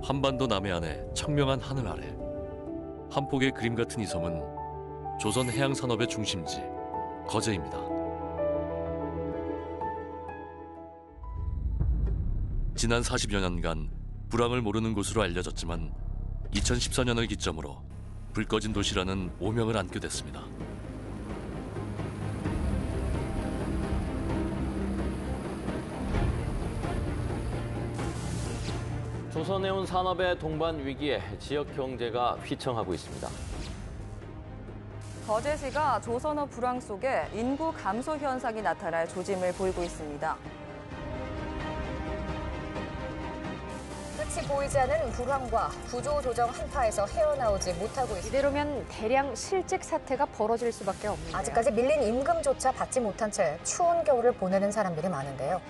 한반도 남해안의 청명한 하늘 아래 한 폭의 그림 같은 이 섬은 조선 해양 산업의 중심지 거제입니다. 지난 40여 년간 불황을 모르는 곳으로 알려졌지만 2014년을 기점으로 불 꺼진 도시라는 오명을 안게 됐습니다. 조선해운 산업의 동반 위기에 지역 경제가 휘청하고 있습니다. 거제시가 조선어 불황 속에 인구 감소 현상이 나타날 조짐을 보이고 있습니다. 끝이 보이지 않은 불황과 구조조정 한파에서 헤어나오지 못하고 있습니다. 이대로면 대량 실직 사태가 벌어질 수밖에 없는데요. 아직까지 밀린 임금조차 받지 못한 채 추운 겨울을 보내는 사람들이 많은데요.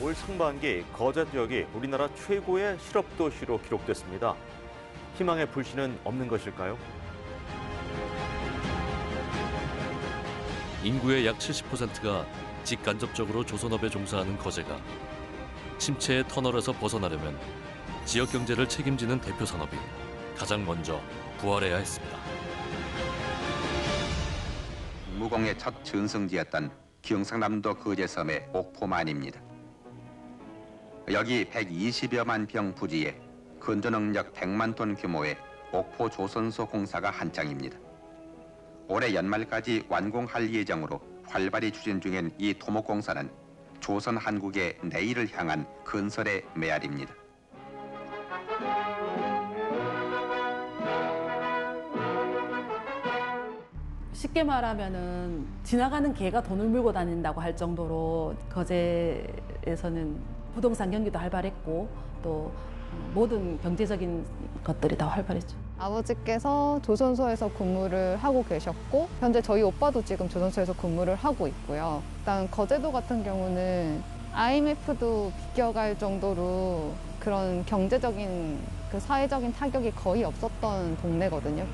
올 상반기 거제 지역이 우리나라 최고의 실업도시로 기록됐습니다. 희망의 불씨는 없는 것일까요? 인구의 약 70%가 직간접적으로 조선업에 종사하는 거제가 침체의 터널에서 벗어나려면 지역 경제를 책임지는 대표 산업이 가장 먼저 부활해야 했습니다. 무공의 첫 전성지였던 경상남도 거제섬의 옥포만입니다. 여기 120여만 평 부지에 건조 능력 100만 톤 규모의 옥포 조선소 공사가 한창입니다. 올해 연말까지 완공할 예정으로 활발히 추진 중인 이 토목공사는 조선 한국의 내일을 향한 건설의 메아리입니다. 쉽게 말하면은 지나가는 개가 돈을 물고 다닌다고 할 정도로 거제에서는 부동산 경기도 활발했고 또 모든 경제적인 것들이 다 활발했죠. 아버지께서 조선소에서 근무를 하고 계셨고 현재 저희 오빠도 지금 조선소에서 근무를 하고 있고요. 일단 거제도 같은 경우는 IMF도 비껴갈 정도로 그런 경제적인 그 사회적인 타격이 거의 없었던 동네거든요.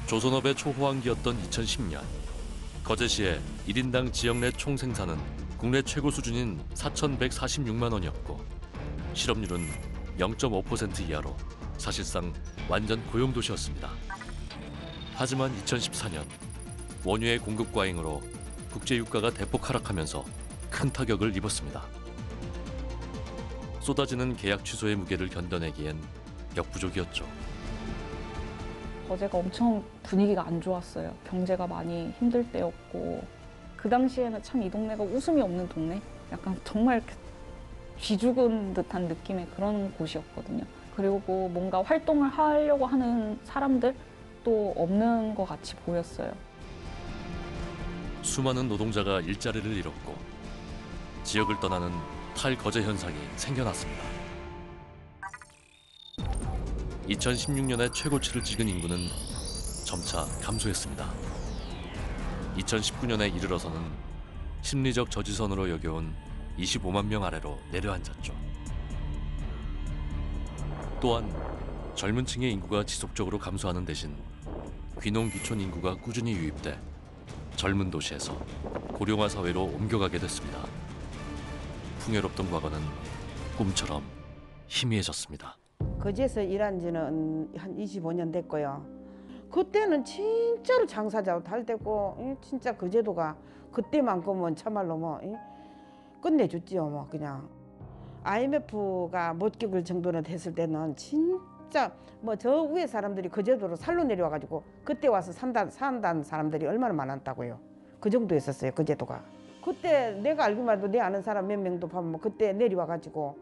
조선업의 초호황기였던 2010년 거제시의 1인당 지역 내 총생산은 국내 최고 수준인 4,146만 원이었고 실업률은 0.5% 이하로 사실상 완전 고용도시였습니다. 하지만 2014년 원유의 공급 과잉으로 국제유가가 대폭 하락하면서 큰 타격을 입었습니다. 쏟아지는 계약 취소의 무게를 견뎌내기엔 역부족이었죠. 거제가 엄청 분위기가 안 좋았어요. 경제가 많이 힘들 때였고 그 당시에는 참 이 동네가 웃음이 없는 동네? 약간 정말 쥐 죽은 듯한 느낌의 그런 곳이었거든요. 그리고 뭔가 활동을 하려고 하는 사람들도 없는 것 같이 보였어요. 수많은 노동자가 일자리를 잃었고 지역을 떠나는 탈거제 현상이 생겨났습니다. 2016년에 최고치를 찍은 인구는 점차 감소했습니다. 2019년에 이르러서는 심리적 저지선으로 여겨온 25만 명 아래로 내려앉았죠. 또한 젊은 층의 인구가 지속적으로 감소하는 대신 귀농 귀촌 인구가 꾸준히 유입돼 젊은 도시에서 고령화 사회로 옮겨가게 됐습니다. 풍요롭던 과거는 꿈처럼 희미해졌습니다. 거제에서 일한 지는 한 25년 됐고요. 그때는 진짜로 장사 잘 되고 진짜 거제도가 그때만큼은 참말로 뭐 끝내줬지요. 뭐 그냥 IMF가 못 겪을 정도는 됐을 때는 진짜 뭐 저 위에 사람들이 거제도로 살로 내려와가지고 그때 와서 산다는 사람들이 얼마나 많았다고요. 그 정도였었어요. 거제도가. 그때 내가 알기만 해도 내 아는 사람 몇 명도 보면 뭐 그때 내려와가지고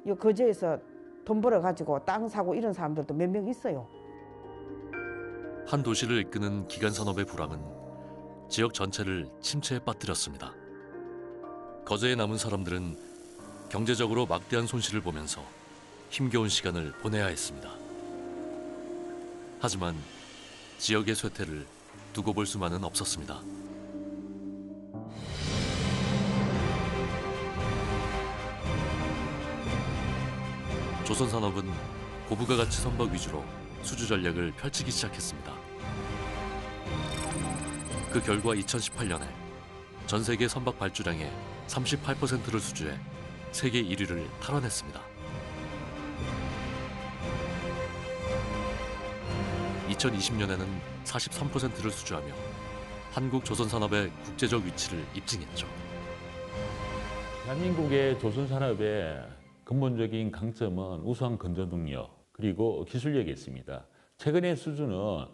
이 거제에서 돈 벌어가지고 땅 사고 이런 사람들도 몇 명 있어요. 한 도시를 이끄는 기간 산업의 불황은 지역 전체를 침체에 빠뜨렸습니다. 거제에 남은 사람들은 경제적으로 막대한 손실을 보면서 힘겨운 시간을 보내야 했습니다. 하지만 지역의 쇠퇴를 두고 볼 수만은 없었습니다. 조선산업은 고부가 가치 선박 위주로 수주 전략을 펼치기 시작했습니다. 그 결과 2018년에 전 세계 선박 발주량의 38%를 수주해 세계 1위를 탈환했습니다. 2020년에는 43%를 수주하며 한국 조선산업의 국제적 위치를 입증했죠. 대한민국의 조선산업의 근본적인 강점은 우수한 건조 능력 그리고 기술력이 있습니다. 최근의 수주는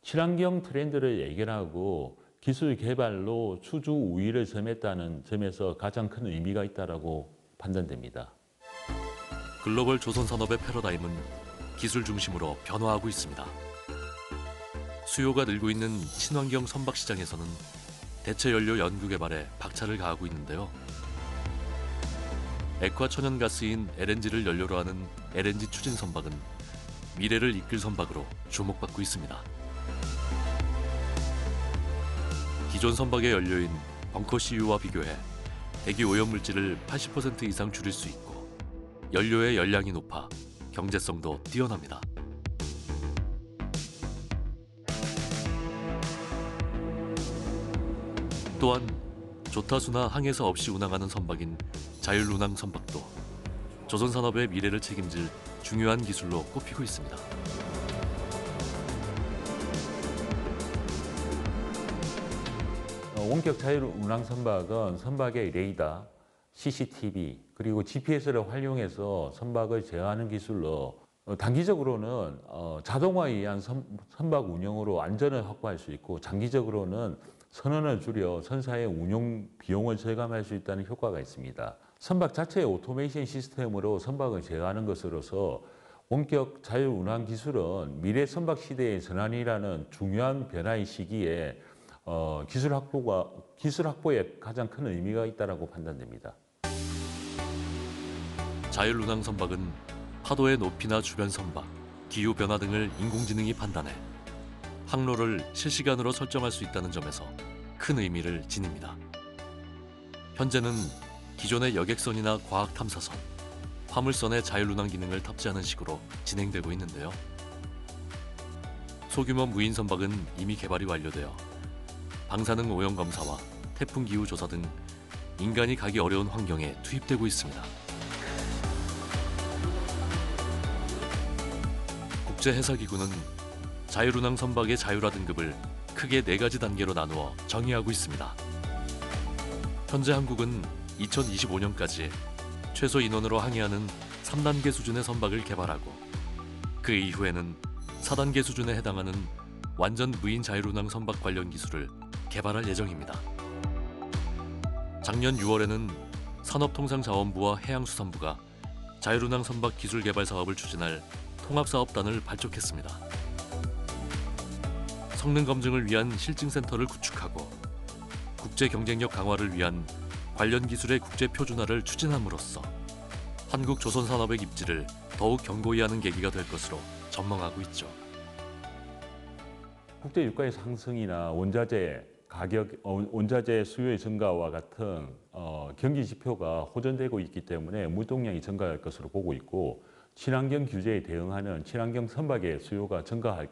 친환경 트렌드를 예견하고 기술 개발로 수주 우위를 점했다는 점에서 가장 큰 의미가 있다고 판단됩니다. 글로벌 조선산업의 패러다임은 기술 중심으로 변화하고 있습니다. 수요가 늘고 있는 친환경 선박 시장에서는 대체 연료 연구 개발에 박차를 가하고 있는데요. 액화 천연가스인 LNG를 연료로 하는 LNG 추진 선박은 미래를 이끌 선박으로 주목받고 있습니다. 기존 선박의 연료인 벙커 CU와 비교해 대기 오염 물질을 80% 이상 줄일 수 있고 연료의 열량이 높아 경제성도 뛰어납니다. 또한 조타수나 항해사 없이 운항하는 선박인 자율운항 선박도 조선산업의 미래를 책임질 중요한 기술로 꼽히고 있습니다. 원격 자율운항 선박은 선박의 레이더, CCTV 그리고 GPS를 활용해서 선박을 제어하는 기술로 단기적으로는 자동화에 의한 선박 운영으로 안전을 확보할 수 있고 장기적으로는 선원을 줄여 선사의 운용 비용을 절감할 수 있다는 효과가 있습니다. 선박 자체의 오토메이션 시스템으로 선박을 제어하는 것으로서 원격 자율운항 기술은 미래 선박 시대의 전환이라는 중요한 변화의 시기에 기술 확보에 가장 큰 의미가 있다고 판단됩니다. 자율운항 선박은 파도의 높이나 주변 선박, 기후 변화 등을 인공지능이 판단해 항로를 실시간으로 설정할 수 있다는 점에서 큰 의미를 지닙니다. 현재는 기존의 여객선이나 과학 탐사선, 화물선의 자율운항 기능을 탑재하는 식으로 진행되고 있는데요. 소규모 무인 선박은 이미 개발이 완료되어 방사능 오염 검사와 태풍 기후 조사 등 인간이 가기 어려운 환경에 투입되고 있습니다. 국제해사기구는 자율운항 선박의 자율화 등급을 크게 4가지 단계로 나누어 정의하고 있습니다. 현재 한국은 2025년까지 최소 인원으로 항해하는 3단계 수준의 선박을 개발하고 그 이후에는 4단계 수준에 해당하는 완전 무인 자율운항 선박 관련 기술을 개발할 예정입니다. 작년 6월에는 산업통상자원부와 해양수산부가 자율운항 선박 기술 개발 사업을 추진할 통합사업단을 발족했습니다. 성능 검증을 위한 실증센터를 구축하고 국제 경쟁력 강화를 위한 관련 기술의 국제 표준화를 추진함으로써 한국 조선산업의 입지를 더욱 견고히 하는 계기가 될 것으로 전망하고 있죠. 국제 유가의 상승이나 원자재 가격, 원자재 수요의 증가와 같은 경기 지표가 호전되고 있기 때문에 물동량이 증가할 것으로 보고 있고 친환경 규제에 대응하는 친환경 선박의 수요가 증가할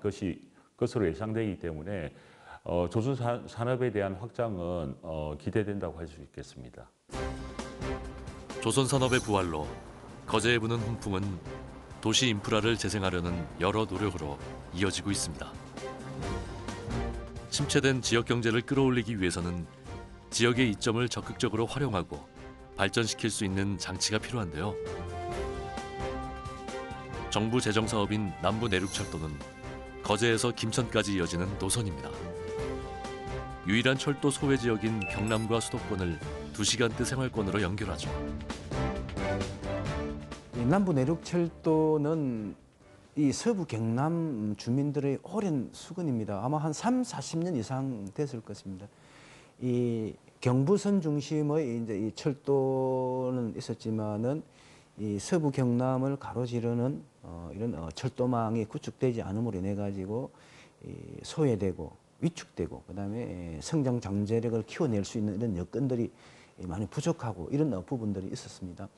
것으로 예상되기 때문에 조선 산업에 대한 확장은 기대된다고 할 수 있겠습니다. 조선 산업의 부활로 거제에 부는 훈풍은 도시 인프라를 재생하려는 여러 노력으로 이어지고 있습니다. 침체된 지역 경제를 끌어올리기 위해서는 지역의 이점을 적극적으로 활용하고 발전시킬 수 있는 장치가 필요한데요. 정부 재정 사업인 남부 내륙철도는 거제에서 김천까지 이어지는 노선입니다. 유일한 철도 소외 지역인 경남과 수도권을 2시간대 생활권으로 연결하죠. 남부 내륙철도는 이 서부 경남 주민들의 오랜 수건입니다. 아마 한 40년 이상 됐을 것입니다. 이 경부선 중심의 이제 이 철도는 있었지만은 이 서부 경남을 가로지르는 이런 철도망이 구축되지 않음으로 인해 가지고 소외되고 위축되고 그다음에 성장 잠재력을 키워낼 수 있는 이런 여건들이 많이 부족하고 이런 부분들이 있었습니다.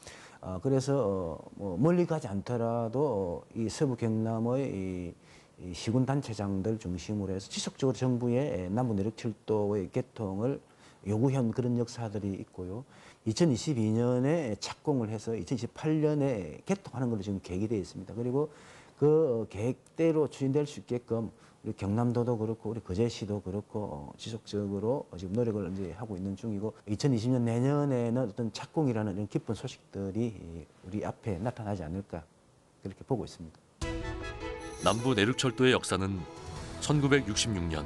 그래서 뭐 멀리 가지 않더라도 이 서부 경남의 이 시군 단체장들 중심으로 해서 지속적으로 정부의 남부 내륙철도의 개통을 요구한 그런 역사들이 있고요. 2022년에 착공을 해서 2028년에 개통하는 걸로 지금 계획이 되어 있습니다. 그리고 그 계획대로 추진될 수 있게끔 우리 경남도도 그렇고 우리 거제시도 그렇고 지속적으로 지금 노력을 이제 하고 있는 중이고 2020년 내년에는 어떤 착공이라는 이런 기쁜 소식들이 우리 앞에 나타나지 않을까 그렇게 보고 있습니다. 남부 내륙철도의 역사는 1966년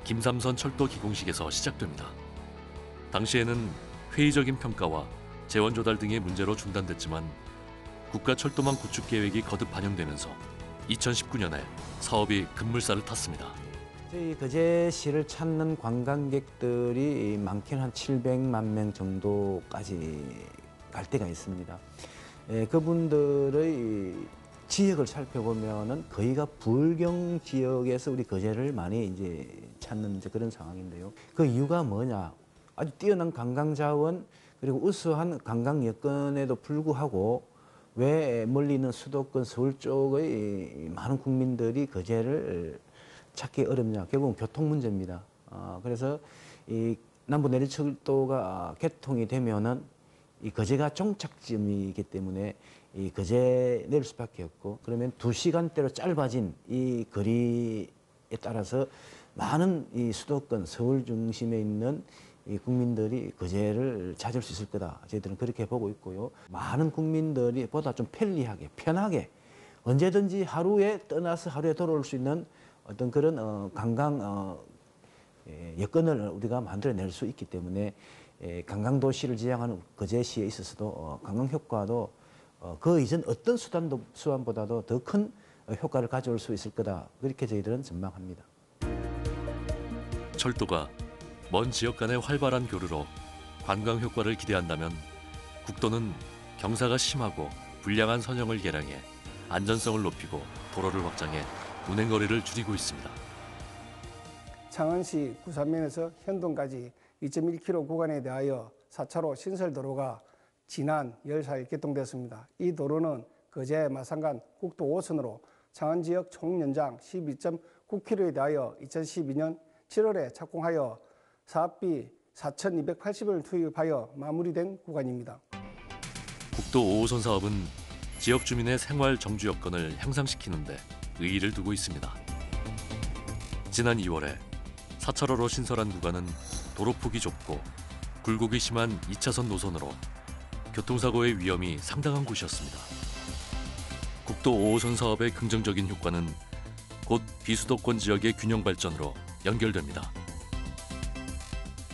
김삼선 철도 기공식에서 시작됩니다. 당시에는 회의적인 평가와 재원 조달 등의 문제로 중단됐지만 국가철도망 구축 계획이 거듭 반영되면서 2019년에 사업이 급물살을 탔습니다. 저희 거제시를 찾는 관광객들이 많게는 한 700만 명 정도까지 갈 때가 있습니다. 그분들의 지역을 살펴보면은 거의가 불경 지역에서 우리 거제를 많이 이제 찾는 이제 그런 상황인데요. 그 이유가 뭐냐? 아주 뛰어난 관광 자원 그리고 우수한 관광 여건에도 불구하고 왜 멀리 있는 수도권 서울 쪽의 많은 국민들이 거제를 찾기 어렵냐? 결국은 교통 문제입니다. 그래서 이 남부 내륙철도가 개통이 되면은 이 거제가 종착점이기 때문에 이 거제에 내릴 수밖에 없고 그러면 2시간대로 짧아진 이 거리에 따라서 많은 이 수도권 서울 중심에 있는 이 국민들이 거제를 찾을 수 있을 거다. 저희들은 그렇게 보고 있고요. 많은 국민들이 보다 좀 편리하게, 편하게 언제든지 하루에 떠나서 하루에 돌아올 수 있는 어떤 그런 관광 여건을 우리가 만들어낼 수 있기 때문에 관광도시를 지향하는 거제시에 있어서도 관광 효과도 그 이전 어떤 수완보다도 더 큰 효과를 가져올 수 있을 거다. 그렇게 저희들은 전망합니다. 철도가 먼 지역 간의 활발한 교류로 관광 효과를 기대한다면 국도는 경사가 심하고 불량한 선형을 개량해 안전성을 높이고 도로를 확장해 운행거리를 줄이고 있습니다. 창원시 구산면에서 현동까지 2.1km 구간에 대하여 4차로 신설도로가 지난 14일 개통됐습니다. 이 도로는 거제 마산간 국도 5호선으로 창원 지역 총 연장 12.9km에 대하여 2012년 7월에 착공하여 사업비 4,280원을 투입하여 마무리된 구간입니다. 국도 5호선 사업은 지역 주민의 생활 정주 여건을 향상시키는 데 의의를 두고 있습니다. 지난 2월에 4차로로 신설한 구간은 도로폭이 좁고 굴곡이 심한 2차선 노선으로 교통사고의 위험이 상당한 곳이었습니다. 국도 5호선 사업의 긍정적인 효과는 곧 비수도권 지역의 균형 발전으로 연결됩니다.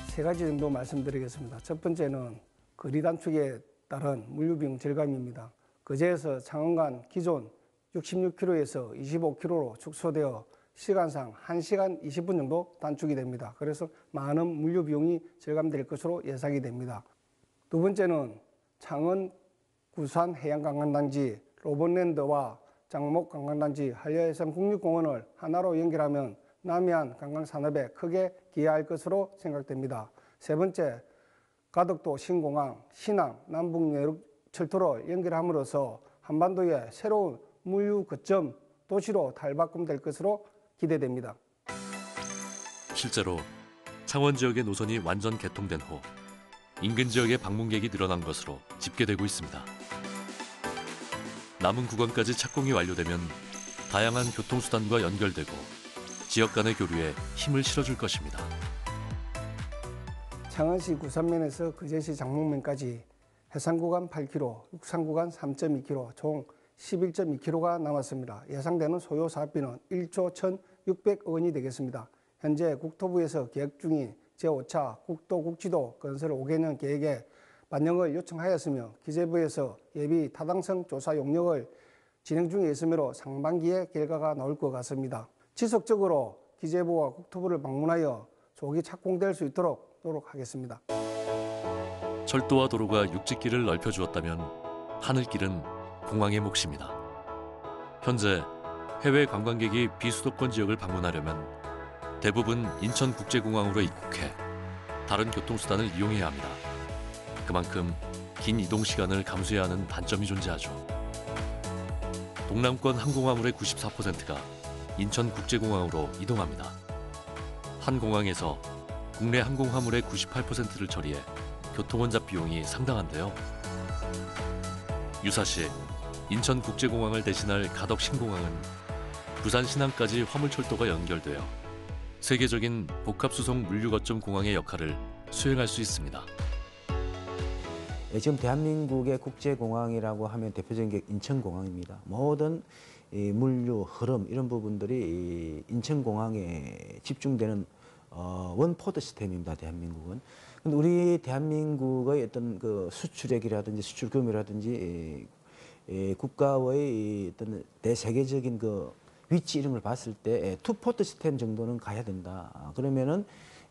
세 가지 정도 말씀드리겠습니다. 첫 번째는 거리 단축에 따른 물류비용 절감입니다. 거제에서 창원 간 기존 66km에서 25km로 축소되어 시간상 1시간 20분 정도 단축이 됩니다. 그래서 많은 물류비용이 절감될 것으로 예상이 됩니다. 두 번째는 창원 구산 해양관광단지, 로봇랜드와 장목 관광단지, 한려해상 국립공원을 하나로 연결하면 남해안 관광산업에 크게 기여할 것으로 생각됩니다. 세 번째, 가덕도 신공항, 신항, 남북내륙철도를 연결함으로써 한반도의 새로운 물류 거점 도시로 탈바꿈될 것으로 기대됩니다. 실제로 창원 지역의 노선이 완전 개통된 후 인근 지역의 방문객이 늘어난 것으로 집계되고 있습니다. 남은 구간까지 착공이 완료되면 다양한 교통수단과 연결되고 지역 간의 교류에 힘을 실어줄 것입니다. 창원시 구산면에서 거제시 장목면까지 해상구간 8km, 육상구간 3.2km, 총 11.2km가 남았습니다. 예상되는 소요 사업비는 1조 1,600억 원이 되겠습니다. 현재 국토부에서 계획 중인 제5차 국도국지도 건설 5개년 계획에 반영을 요청하였으며 기재부에서 예비 타당성 조사 용역을 진행 중에 있으므로 상반기에 결과가 나올 것 같습니다. 지속적으로 기재부와 국토부를 방문하여 조기 착공될 수 있도록 노력하겠습니다. 철도와 도로가 육지길을 넓혀주었다면 하늘길은 공항의 몫입니다. 현재 해외 관광객이 비수도권 지역을 방문하려면 대부분 인천국제공항으로 입국해 다른 교통수단을 이용해야 합니다. 그만큼 긴 이동 시간을 감수해야 하는 단점이 존재하죠. 동남권 항공화물의 94%가 인천국제공항으로 이동합니다. 한 공항에서 국내 항공화물의 98%를 처리해 교통원자 비용이 상당한데요. 유사시 인천국제공항을 대신할 가덕 신공항은 부산 신항까지 화물철도가 연결되어 세계적인 복합수송 물류거점 공항의 역할을 수행할 수 있습니다. 지금 대한민국의 국제공항이라고 하면 대표적인 게 인천공항입니다. 모든 이 물류, 흐름 이런 부분들이 인천공항에 집중되는 원포드 시스템입니다. 대한민국은. 근데 우리 대한민국의 어떤 그 수출액이라든지 수출 규모라든지 국가의 어떤 대세계적인 그 위치 이런 걸 봤을 때 투포트 시스템 정도는 가야 된다. 그러면은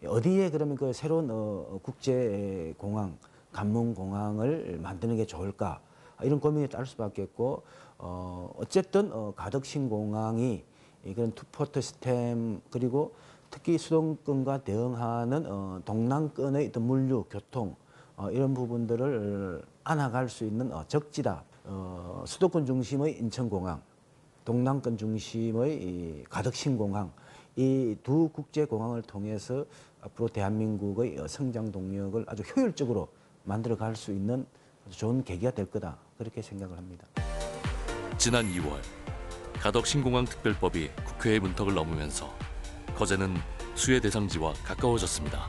어디에 그러면 그 새로운 국제공항, 관문공항을 만드는 게 좋을까? 이런 고민이 따를 수밖에 없고 어쨌든 가덕신공항이 그런 투포트 시스템 그리고 특히 수도권과 대응하는 동남권의 어떤 물류, 교통 이런 부분들을 안아갈 수 있는 적지다. 수도권 중심의 인천공항, 동남권 중심의 가덕신공항 이 두 국제공항을 통해서 앞으로 대한민국의 성장 동력을 아주 효율적으로 만들어갈 수 있는 아주 좋은 계기가 될 거다. 그렇게 생각을 합니다. 지난 2월 가덕신공항 특별법이 국회의 문턱을 넘으면서 거제는 수혜 대상지와 가까워졌습니다.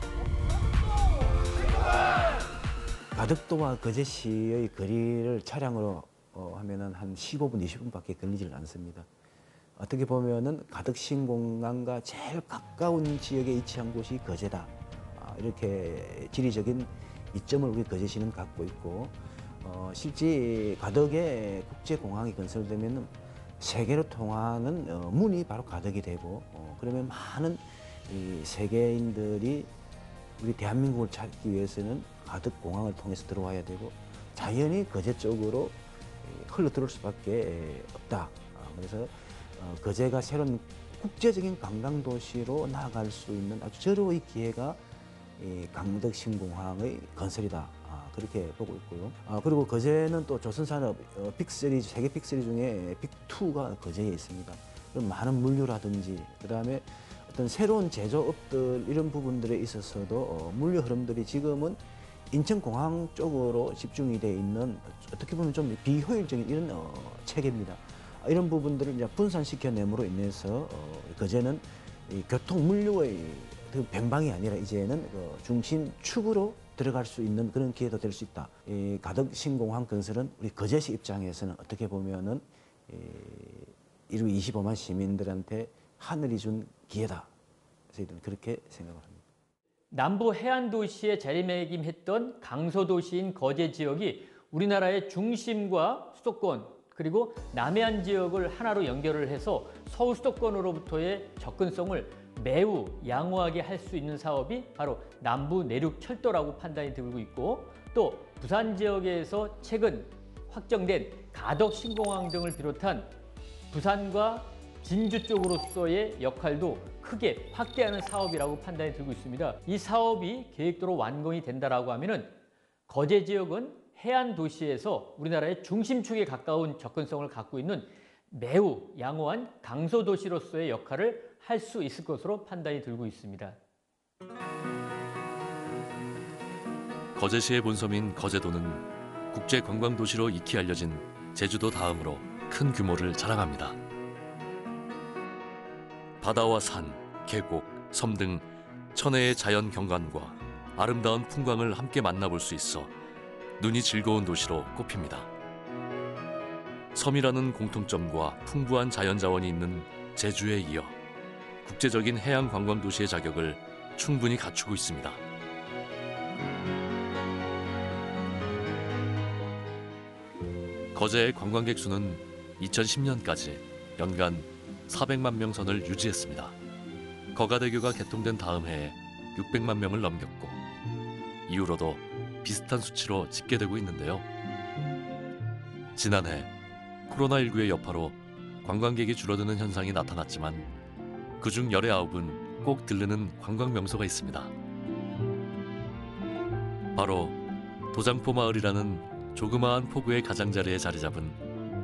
가덕도와 거제시의 거리를 차량으로 하면은 한 15분, 20분밖에 걸리질 않습니다. 어떻게 보면은 가덕신공항과 제일 가까운 지역에 위치한 곳이 거제다. 이렇게 지리적인 이점을 우리 거제시는 갖고 있고 실제 가덕에 국제공항이 건설되면 세계로 통하는 문이 바로 가덕이 되고 그러면 많은 이 세계인들이 우리 대한민국을 찾기 위해서는 가덕공항을 통해서 들어와야 되고 자연히 거제 쪽으로 흘러들어올 수밖에 없다. 그래서 거제가 새로운 국제적인 관광도시로 나아갈 수 있는 아주 절호의 기회가 이 가덕신공항의 건설이다. 그렇게 보고 있고요. 그리고 거제는 또 조선산업 빅3, 세계 빅3 중에 빅2가 거제에 있습니다. 많은 물류라든지 그다음에 어떤 새로운 제조업들 이런 부분들에 있어서도 물류 흐름들이 지금은 인천공항 쪽으로 집중이 돼 있는 어떻게 보면 좀 비효율적인 이런 체계입니다. 이런 부분들을 이제 분산시켜냄으로 인해서 거제는 이 교통 물류의 그 변방이 아니라 이제는 그 중심축으로 들어갈 수 있는 그런 기회도 될 수 있다. 이 가덕신공항 건설은 우리 거제시 입장에서는 어떻게 보면은 이루 25만 시민들한테 하늘이 준 기회다. 저희들은 그렇게 생각을 합니다. 남부 해안 도시에 자리매김했던 강소도시인 거제 지역이 우리나라의 중심과 수도권 그리고 남해안 지역을 하나로 연결을 해서 서울 수도권으로부터의 접근성을 매우 양호하게 할 수 있는 사업이 바로 남부 내륙 철도라고 판단이 되고 있고 또 부산 지역에서 최근 확정된 가덕신공항 등을 비롯한 부산과 진주 쪽으로서의 역할도 크게 확대하는 사업이라고 판단이 들고 있습니다. 이 사업이 계획대로 완공이 된다라고 하면은 거제 지역은 해안 도시에서 우리나라의 중심축에 가까운 접근성을 갖고 있는 매우 양호한 강소 도시로서의 역할을 할 수 있을 것으로 판단이 들고 있습니다. 거제시의 본섬인 거제도는 국제관광도시로 익히 알려진 제주도 다음으로 큰 규모를 자랑합니다. 바다와 산, 계곡, 섬 등 천혜의 자연 경관과 아름다운 풍광을 함께 만나볼 수 있어 눈이 즐거운 도시로 꼽힙니다. 섬이라는 공통점과 풍부한 자연자원이 있는 제주에 이어 국제적인 해양 관광 도시의 자격을 충분히 갖추고 있습니다. 거제의 관광객 수는 2010년까지 연간 400만 명 선을 유지했습니다. 거가대교가 개통된 다음 해에 600만 명을 넘겼고 이후로도 비슷한 수치로 집계되고 있는데요. 지난해 코로나19의 여파로 관광객이 줄어드는 현상이 나타났지만 그중 열의 9은 꼭 들르는 관광 명소가 있습니다. 바로 도장포 마을이라는 조그마한 포구의 가장자리에 자리 잡은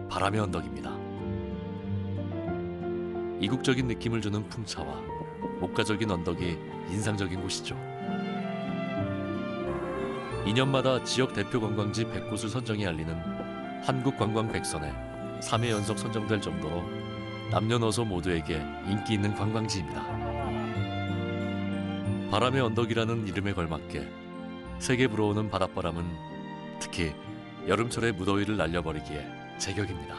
바람의 언덕입니다. 이국적인 느낌을 주는 풍차와 목가적인 언덕이 인상적인 곳이죠. 2년마다 지역 대표 관광지 100곳을 선정해 알리는 한국관광 100선에 3회 연속 선정될 정도로 남녀노소 모두에게 인기 있는 관광지입니다. 바람의 언덕이라는 이름에 걸맞게 세게 불어오는 바닷바람은 특히 여름철의 무더위를 날려버리기에 제격입니다.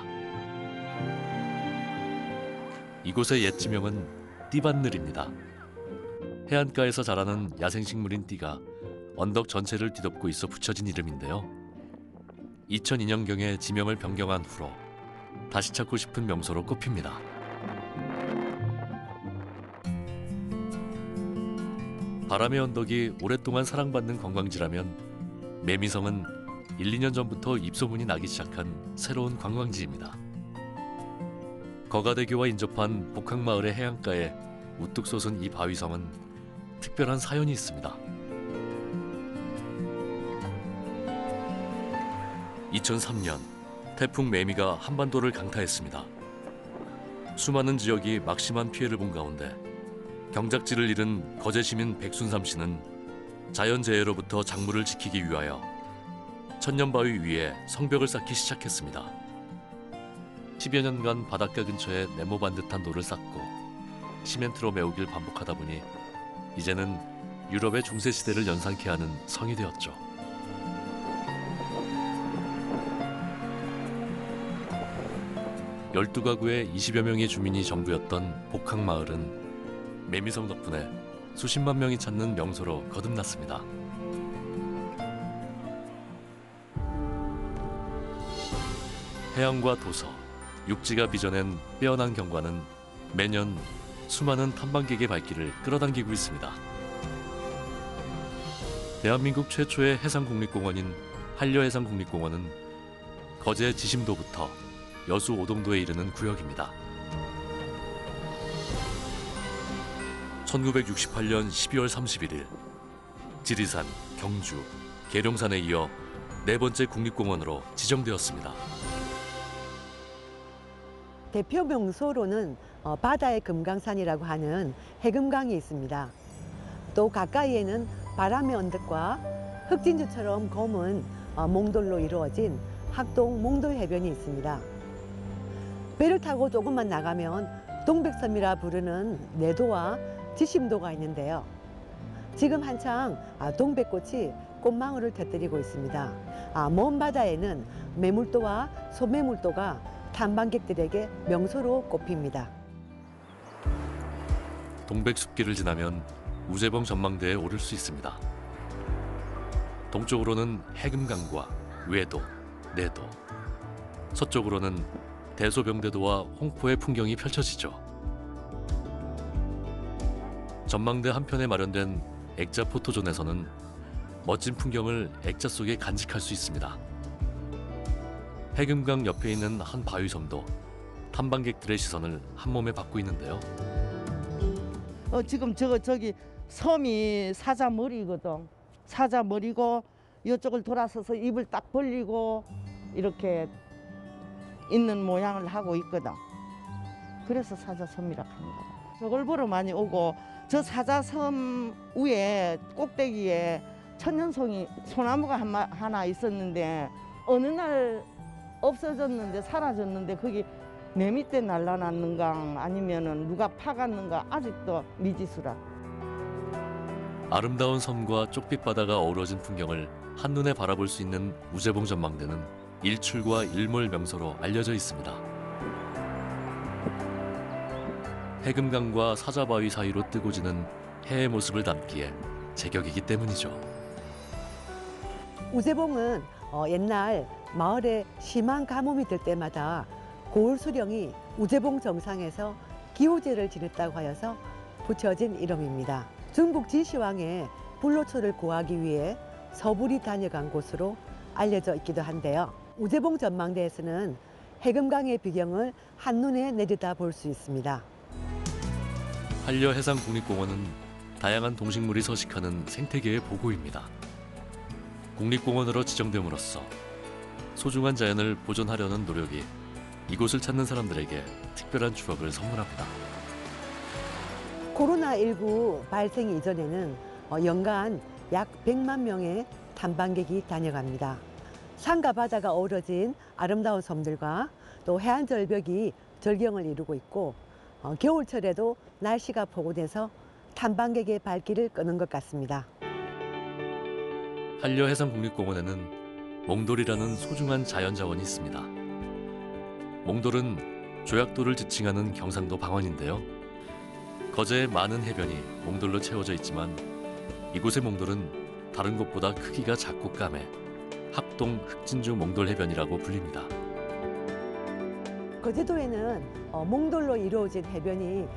이곳의 옛 지명은 띠밭늘입니다. 해안가에서 자라는 야생식물인 띠가 언덕 전체를 뒤덮고 있어 붙여진 이름인데요. 2002년경에 지명을 변경한 후로 다시 찾고 싶은 명소로 꼽힙니다. 바람의 언덕이 오랫동안 사랑받는 관광지라면 매미성은 1, 2년 전부터 입소문이 나기 시작한 새로운 관광지입니다. 거가대교와 인접한 복항마을의 해안가에 우뚝 솟은 이 바위성은 특별한 사연이 있습니다. 2003년 태풍 매미가 한반도를 강타했습니다. 수많은 지역이 막심한 피해를 본 가운데 경작지를 잃은 거제 시민 백순삼 씨는 자연재해로부터 작물을 지키기 위하여 천년바위 위에 성벽을 쌓기 시작했습니다. 10여 년간 바닷가 근처에 네모반 듯한 돌을 쌓고 시멘트로 메우길 반복하다 보니 이제는 유럽의 중세시대를 연상케 하는 성이 되었죠. 열두 가구의 20여 명의 주민이 전부였던 복항마을은 매미성 덕분에 수십만 명이 찾는 명소로 거듭났습니다. 해양과 도서, 육지가 빚어낸 빼어난 경관은 매년 수많은 탐방객의 발길을 끌어당기고 있습니다. 대한민국 최초의 해상국립공원인 한려해상국립공원은 거제 지심도부터 여수 오동도에 이르는 구역입니다. 1968년 12월 31일 지리산, 경주, 계룡산에 이어 네 번째 국립공원으로 지정되었습니다. 대표 명소로는 바다의 금강산이라고 하는 해금강이 있습니다. 또 가까이에는 바람의 언덕과 흑진주처럼 검은 몽돌로 이루어진 학동 몽돌 해변이 있습니다. 배를 타고 조금만 나가면 동백섬이라 부르는 내도와 지심도가 있는데요. 지금 한창 동백꽃이 꽃망울을 터뜨리고 있습니다. 먼 바다에는 매물도와 소매물도가 탐방객들에게 명소로 꼽힙니다. 동백숲길을 지나면 우제봉 전망대에 오를 수 있습니다. 동쪽으로는 해금강과 외도, 내도, 서쪽으로는 대소병대도와 홍포의 풍경이 펼쳐지죠. 전망대 한편에 마련된 액자 포토존에서는 멋진 풍경을 액자 속에 간직할 수 있습니다. 해금강 옆에 있는 한 바위섬도 탐방객들의 시선을 한몸에 받고 있는데요. 지금 저기 섬이 사자머리거든. 사자머리고 이쪽을 돌아서서 입을 딱 벌리고 이렇게 있는 모양을 하고 있거든. 그래서 사자섬이라고 하는 거야. 저걸 보러 많이 오고 저 사자섬 위에 꼭대기에 천년송이 소나무가 하나 있었는데 어느 날 없어졌는데 사라졌는데 거기 내 밑에 날라났는가 아니면은 누가 파갔는가 아직도 미지수라. 아름다운 섬과 쪽빛 바다가 어우러진 풍경을 한눈에 바라볼 수 있는 우제봉 전망대는 일출과 일몰 명소로 알려져 있습니다. 해금강과 사자바위 사이로 뜨고 지는 해의 모습을 담기에 제격이기 때문이죠. 우제봉은 옛날 마을에 심한 가뭄이 들 때마다 고을 수령이 우제봉 정상에서 기호제를 지냈다고 하여서 붙여진 이름입니다. 중국 진시황의 불로초를 구하기 위해 서불이 다녀간 곳으로 알려져 있기도 한데요. 우제봉 전망대에서는 해금강의 비경을 한눈에 내려다 볼 수 있습니다. 한려해상국립공원은 다양한 동식물이 서식하는 생태계의 보고입니다. 국립공원으로 지정됨으로써 소중한 자연을 보존하려는 노력이 이곳을 찾는 사람들에게 특별한 추억을 선물합니다. 코로나19 발생 이전에는 연간 약 100만 명의 탐방객이 다녀갑니다. 산과 바다가 어우러진 아름다운 섬들과 또 해안 절벽이 절경을 이루고 있고 겨울철에도 날씨가 포고돼서 탐방객의 발길을 끄는 것 같습니다. 한려해상국립공원에는 몽돌이라는 소중한 자연자원이 있습니다. 몽돌은 조약돌을 지칭하는 경상도 방언인데요. 거제의 많은 해변이 몽돌로 채워져 있지만 이곳의 몽돌은 다른 곳보다 크기가 작고 까매 합동 흑진주 몽돌해변이라고 불립니다. 거제도에는 몽돌로 이루어진 해변이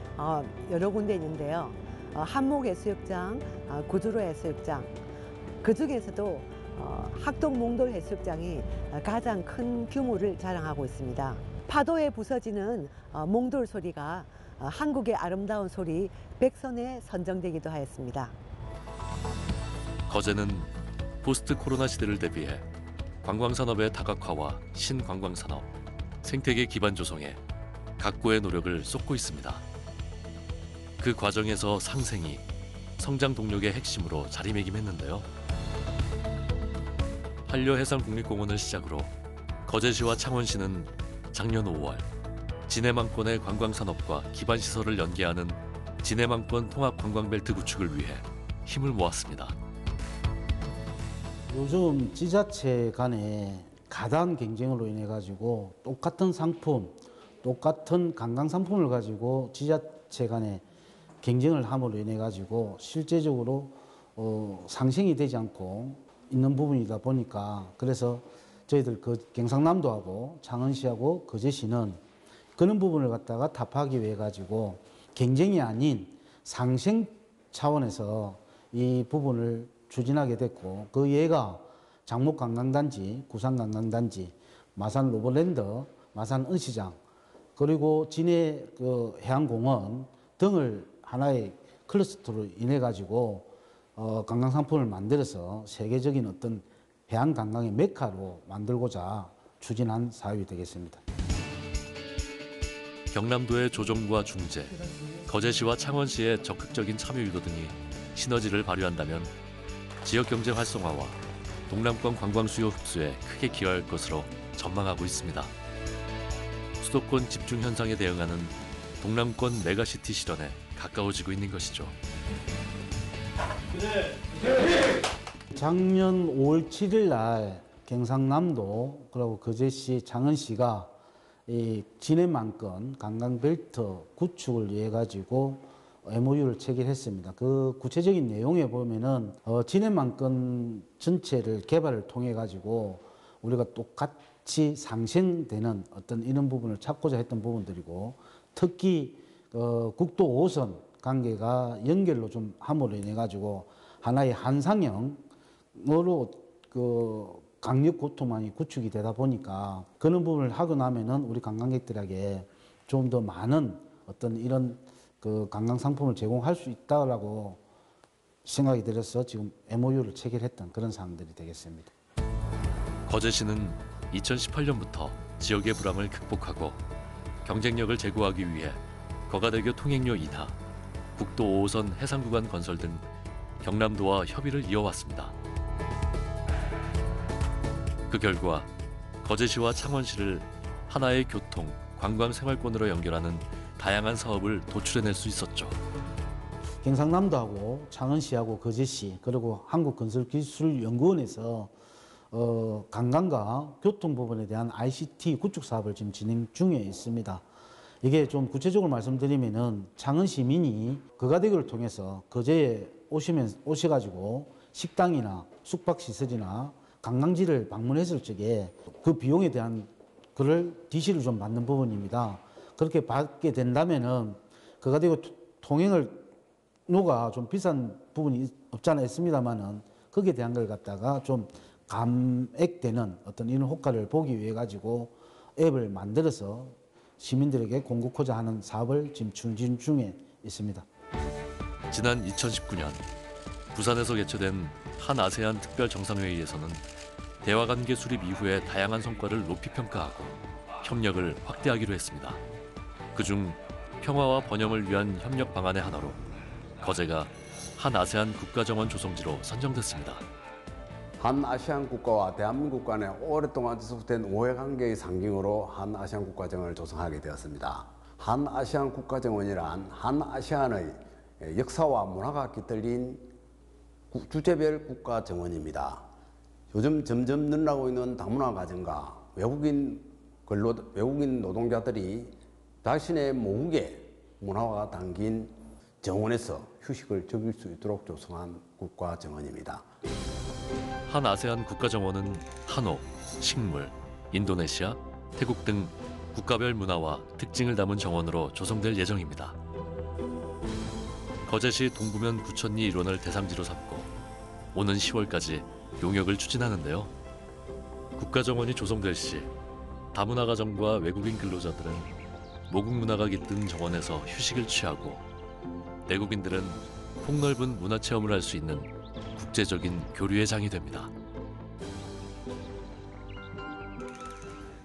여러 군데 있는데요. 한목해수욕장, 구주로 해수욕장, 그중에서도 학동 몽돌 해수욕장이 가장 큰 규모를 자랑하고 있습니다. 파도에 부서지는 몽돌 소리가 한국의 아름다운 소리 100선에 선정되기도 하였습니다. 거제는 포스트 코로나 시대를 대비해 관광산업의 다각화와 신관광산업, 생태계 기반 조성에 각고의 노력을 쏟고 있습니다. 그 과정에서 상생이 성장 동력의 핵심으로 자리매김했는데요. 한려해상국립공원을 시작으로 거제시와 창원시는 작년 5월 진해망권의 관광산업과 기반시설을 연계하는 진해망권 통합관광벨트 구축을 위해 힘을 모았습니다. 요즘 지자체 간에 가단 경쟁으로 인해 가지고 똑같은 상품, 똑같은 관광 상품을 가지고 지자체 간에 경쟁을 함으로 인해 가지고 실제적으로 상생이 되지 않고 있는 부분이다 보니까 그래서 저희들 경상남도하고 창원시하고 거제시는 그런 부분을 갖다가 타파하기 위해 가지고 경쟁이 아닌 상생 차원에서 이 부분을 추진하게 됐고 그 예가 장목관광단지, 구산관광단지, 마산 로버랜드, 마산 은시장 그리고 진해 해양공원 등을 하나의 클러스터로 인해 가지고 관광 상품을 만들어서 세계적인 어떤 해양 관광의 메카로 만들고자 추진한 사업이 되겠습니다. 경남도의 조정부와 중재, 거제시와 창원시의 적극적인 참여 유도 등이 시너지를 발휘한다면 지역 경제 활성화와 동남권 관광 수요 흡수에 크게 기여할 것으로 전망하고 있습니다. 수도권 집중 현상에 대응하는 동남권 메가시티 실현에 가까워지고 있는 것이죠. 작년 5월 7일 날 경상남도 그리고 거제시, 창원시가 이 진해망권 관광벨트 구축을 위해 가지고 MOU를 체결했습니다. 그 구체적인 내용에 보면은 진해망권 전체를 개발을 통해 가지고 우리가 똑같이 상생되는 어떤 이런 부분을 찾고자 했던 부분들이고 특히 국도 5호선 관계가 연결로 좀 함으로 인해 가지고 하나의 한상형으로 강력 고토만이 구축이 되다 보니까 그런 부분을 하고 나면은 우리 관광객들에게 좀 더 많은 어떤 이런 관광 상품을 제공할 수 있다라고 생각이 들어서 지금 MOU를 체결했던 그런 사항들이 되겠습니다. 거제시는 2018년부터 지역의 불황을 극복하고 경쟁력을 제고하기 위해 거가대교 통행료 인하, 국도 5호선 해상구간 건설 등 경남도와 협의를 이어왔습니다. 그 결과 거제시와 창원시를 하나의 교통, 관광 생활권으로 연결하는 다양한 사업을 도출해낼 수 있었죠. 경상남도하고 창원시하고 거제시 그리고 한국건설기술연구원에서 관광과 교통 부분에 대한 ICT 구축 사업을 지금 진행 중에 있습니다. 이게 좀 구체적으로 말씀드리면은 창원 시민이 거가대교를 통해서 거제에 오셔가지고 식당이나 숙박시설이나 관광지를 방문했을 적에 그 비용에 대한 그를 디시를 좀 받는 부분입니다. 그렇게 받게 된다면은 거가대교 통행을 노가 좀 비싼 부분이 없지 않아 있습니다만은 거기에 대한 걸 갖다가 좀 감액되는 어떤 이런 효과를 보기 위해 가지고 앱을 만들어서 시민들에게 공급하고자 하는 사업을 지금 추진 중에 있습니다. 지난 2019년 부산에서 개최된 한 아세안 특별 정상회의에서는 대화관계 수립 이후의 다양한 성과를 높이 평가하고 협력을 확대하기로 했습니다. 그중 평화와 번영을 위한 협력 방안의 하나로 거제가 한 아세안 국가정원 조성지로 선정됐습니다. 한 아시안 국가와 대한민국 간에 오랫동안 지속된 오해관계의 상징으로 한 아시안 국가정원을 조성하게 되었습니다. 한 아시안 국가정원이란 한 아시안의 역사와 문화가 깃들린 주제별 국가정원입니다. 요즘 점점 늘어나고 있는 다문화 가정과 외국인 노동자들이 자신의 모국의 문화가 담긴 정원에서 휴식을 즐길 수 있도록 조성한 국가정원입니다. 한 아세안 국가정원은 한옥, 식물, 인도네시아, 태국 등 국가별 문화와 특징을 담은 정원으로 조성될 예정입니다. 거제시 동부면 구천리 일원을 대상지로 삼고 오는 10월까지 용역을 추진하는데요. 국가정원이 조성될 시 다문화 가정과 외국인 근로자들은 모국 문화가 깃든 정원에서 휴식을 취하고 내국인들은 폭넓은 문화체험을 할 수 있는 국제적인 교류의 장이 됩니다.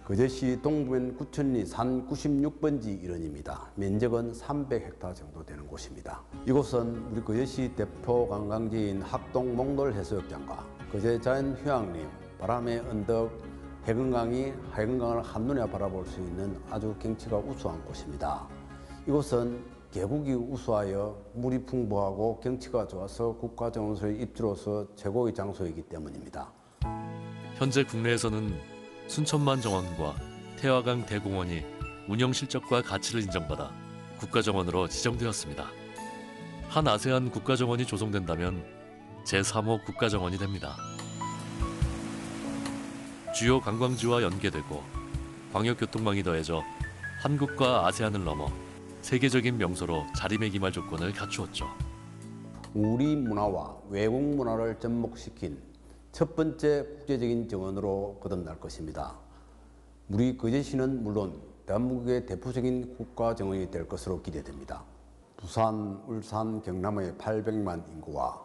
거제시 동부면 구천리 산 96번지 일원입니다. 면적은 300헥타르 정도 되는 곳입니다. 이곳은 우리 거제시 대표 관광지인 학동 몽돌 해수욕장과 거제 자연휴양림, 바람의 언덕, 해금강을 한눈에 바라볼 수 있는 아주 경치가 우수한 곳입니다. 이곳은 계곡이 우수하여 물이 풍부하고 경치가 좋아서 국가정원소의 입지로서 최고의 장소이기 때문입니다. 현재 국내에서는 순천만 정원과 태화강 대공원이 운영 실적과 가치를 인정받아 국가정원으로 지정되었습니다. 한 아세안 국가정원이 조성된다면 제3호 국가정원이 됩니다. 주요 관광지와 연계되고 광역교통망이 더해져 한국과 아세안을 넘어 세계적인 명소로 자리매김할 조건을 갖추었죠. 우리 문화와 외국 문화를 접목시킨 첫 번째 국제적인 정원으로 거듭날 것입니다. 우리 거제시는 물론 대한민국의 대표적인 국가정원이 될 것으로 기대됩니다. 부산, 울산, 경남의 800만 인구와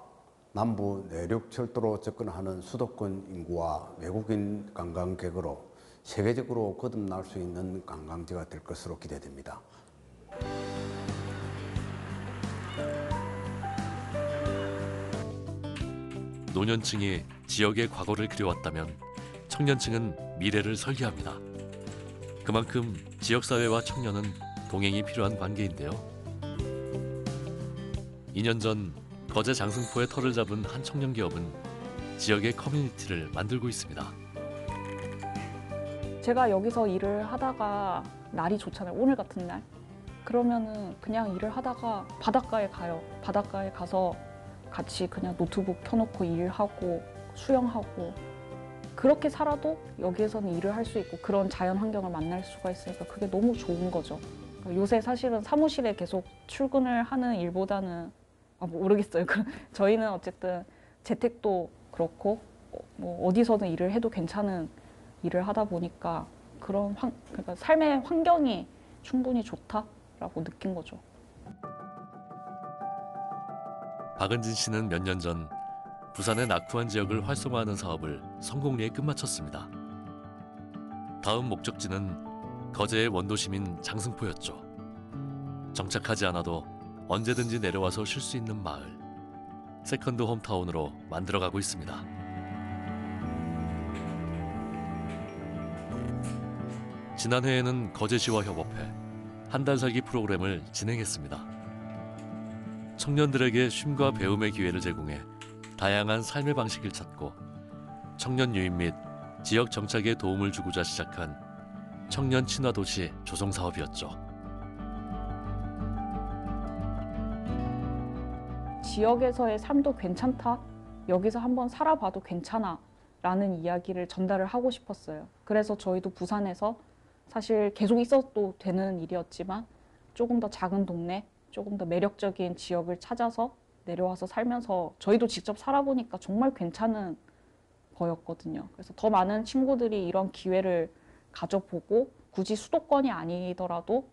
남부 내륙 철도로 접근하는 수도권 인구와 외국인 관광객으로 세계적으로 거듭날 수 있는 관광지가 될 것으로 기대됩니다. 노년층이 지역의 과거를 그려왔다면 청년층은 미래를 설계합니다. 그만큼 지역사회와 청년은 동행이 필요한 관계인데요. 2년 전 거제 장승포에 터를 잡은 한 청년 기업은 지역의 커뮤니티를 만들고 있습니다. 제가 여기서 일을 하다가 날이 좋잖아요. 오늘 같은 날. 그러면은 그냥 일을 하다가 바닷가에 가요. 바닷가에 가서 같이 그냥 노트북 켜놓고 일하고 수영하고 그렇게 살아도 여기에서는 일을 할 수 있고 그런 자연 환경을 만날 수가 있으니까 그게 너무 좋은 거죠. 요새 사실은 사무실에 계속 출근을 하는 일보다는 모르겠어요. 저희는 어쨌든 재택도 그렇고 뭐 어디서든 일을 해도 괜찮은 일을 하다 보니까 그러니까 삶의 환경이 충분히 좋다라고 느낀 거죠. 박은진 씨는 몇 년 전 부산의 낙후한 지역을 활성화하는 사업을 성공리에 끝마쳤습니다. 다음 목적지는 거제의 원도심인 장승포였죠. 정착하지 않아도 언제든지 내려와서 쉴 수 있는 마을, 세컨드 홈타운으로 만들어가고 있습니다. 지난해에는 거제시와 협업해 한 달 살기 프로그램을 진행했습니다. 청년들에게 쉼과 배움의 기회를 제공해 다양한 삶의 방식을 찾고 청년 유입 및 지역 정착에 도움을 주고자 시작한 청년 친화 도시 조성 사업이었죠. 지역에서의 삶도 괜찮다. 여기서 한번 살아봐도 괜찮아. 라는 이야기를 전달을 하고 싶었어요. 그래서 저희도 부산에서 사실 계속 있어도 되는 일이었지만 조금 더 작은 동네, 조금 더 매력적인 지역을 찾아서 내려와서 살면서 저희도 직접 살아보니까 정말 괜찮은 거였거든요. 그래서 더 많은 친구들이 이런 기회를 가져보고 굳이 수도권이 아니더라도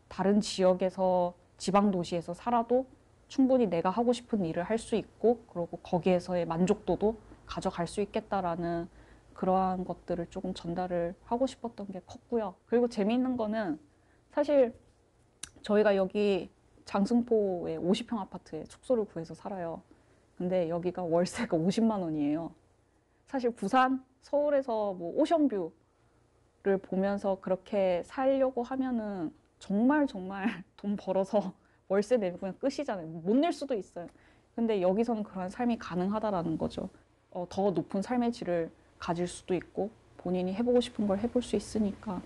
다른 지역에서 지방 도시에서 살아도 충분히 내가 하고 싶은 일을 할 수 있고 그리고 거기에서의 만족도도 가져갈 수 있겠다라는 그러한 것들을 조금 전달을 하고 싶었던 게 컸고요. 그리고 재미있는 거는 사실 저희가 여기 장승포에 50평 아파트에 숙소를 구해서 살아요. 근데 여기가 월세가 50만 원이에요. 사실 부산, 서울에서 뭐 오션뷰를 보면서 그렇게 살려고 하면은 정말 돈 벌어서 월세 내고 그냥 끝이잖아요. 못 낼 수도 있어요. 근데 여기서는 그런 삶이 가능하다라는 거죠. 더 높은 삶의 질을 가질 수도 있고 본인이 해보고 싶은 걸 해볼 수 있으니까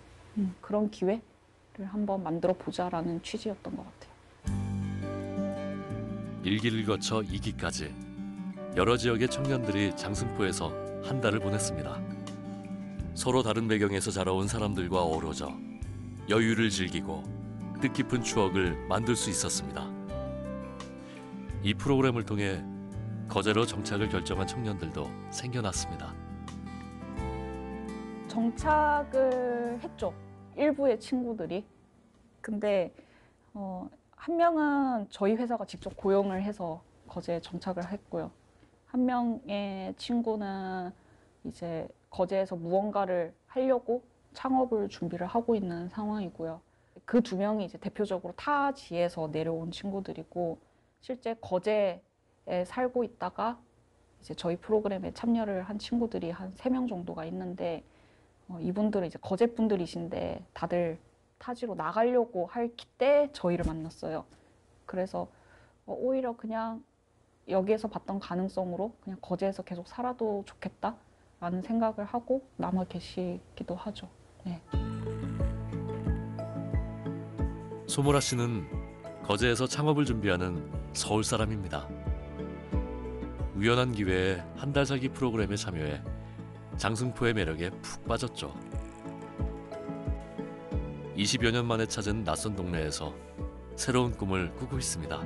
그런 기회를 한번 만들어 보자라는 취지였던 것 같아요. 1기를 거쳐 2기까지 여러 지역의 청년들이 장승포에서 한 달을 보냈습니다. 서로 다른 배경에서 자라온 사람들과 어우러져 여유를 즐기고 뜻깊은 추억을 만들 수 있었습니다. 이 프로그램을 통해 거제로 정착을 결정한 청년들도 생겨났습니다. 정착을 했죠. 일부의 친구들이. 근데 한 명은 저희 회사가 직접 고용을 해서 거제에 정착을 했고요. 한 명의 친구는 이제 거제에서 무언가를 하려고 창업을 준비를 하고 있는 상황이고요. 그 두 명이 이제 대표적으로 타 지에서 내려온 친구들이고 실제 거제에 살고 있다가 이제 저희 프로그램에 참여를 한 친구들이 한 3명 정도가 있는데 이분들은 이제 거제 분들이신데 다들 타지로 나가려고 할 때 저희를 만났어요. 그래서 오히려 그냥 여기에서 봤던 가능성으로 그냥 거제에서 계속 살아도 좋겠다라는 생각을 하고 남아 계시기도 하죠. 네. 소모라 씨는 거제에서 창업을 준비하는 서울 사람입니다. 우연한 기회에 한 달 살기 프로그램에 참여해 장승포의 매력에 푹 빠졌죠. 20여 년 만에 찾은 낯선 동네에서 새로운 꿈을 꾸고 있습니다.